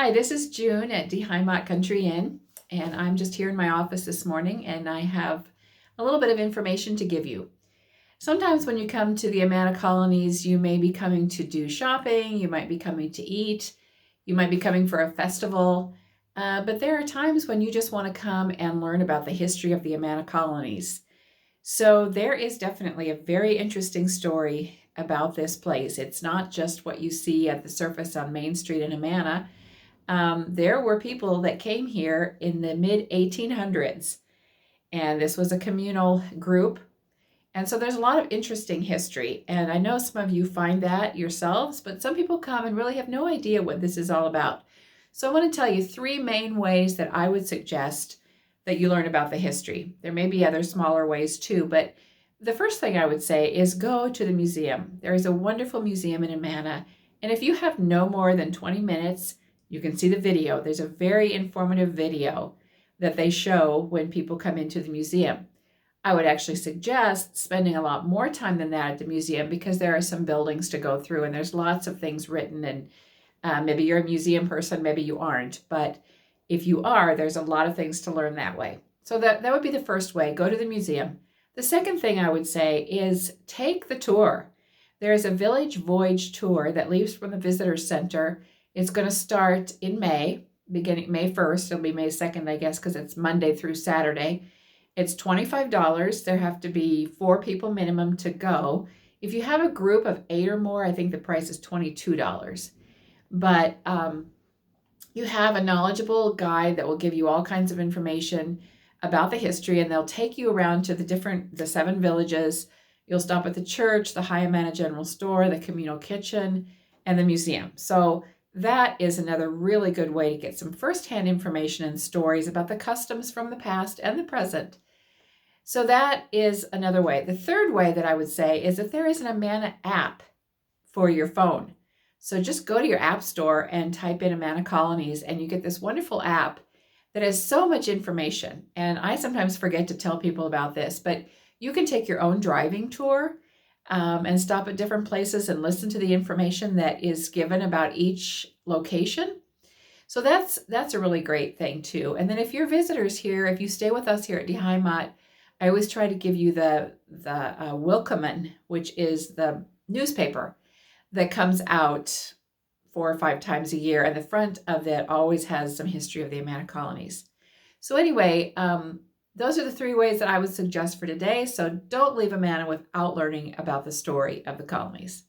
Hi, this is June at Heimat Country Inn, and I'm just here in my office this morning, and I have a little bit of information to give you. Sometimes when you come to the Amana Colonies, you may be coming to do shopping, you might be coming to eat, you might be coming for a festival, but there are times when you just want to come and learn about the history of the Amana Colonies. So there is definitely a very interesting story about this place. It's not just what you see at the surface on Main Street in Amana. There were people that came here in the mid 1800s, and this was a communal group. And so there's a lot of interesting history. And I know some of you find that yourselves, but some people come and really have no idea what this is all about. So I want to tell you three main ways that I would suggest that you learn about the history. There may be other smaller ways too, but the first thing I would say is go to the museum. There is a wonderful museum in Amana, and if you have no more than 20 minutes, you can see the video. There's a very informative video that they show when people come into the museum. I would actually suggest spending a lot more time than that at the museum because there are some buildings to go through and there's lots of things written, and maybe you're a museum person, maybe you aren't, but if you are, there's a lot of things to learn that way. So that would be the first way, go to the museum. The second thing I would say is take the tour. There's a village voyage tour that leaves from the visitor center. It's going to start in May, beginning May 1st. It'll be May 2nd, I guess, because it's Monday through Saturday. It's $25. There have to be 4 people minimum to go. If you have a group of 8 or more, I think the price is $22. But you have a knowledgeable guide that will give you all kinds of information about the history, and they'll take you around to the 7 villages. You'll stop at the church, the High Amana General Store, the communal kitchen, and the museum. So that is another really good way to get some firsthand information and stories about the customs from the past and the present. So that is another way. The third way that I would say is that there is an Amana app for your phone. So just go to your app store and type in Amana Colonies, and you get this wonderful app that has so much information. And I sometimes forget to tell people about this, but you can take your own driving tour and stop at different places and listen to the information that is given about each location. So that's a really great thing too. And then if you're visitors here, if you stay with us here at Die Heimat, I always try to give you the Willkommen, which is the newspaper that comes out 4 or 5 times a year, and the front of it always has some history of the Amana Colonies. So anyway, those are the 3 ways that I would suggest for today. So don't leave Amana without learning about the story of the colonies.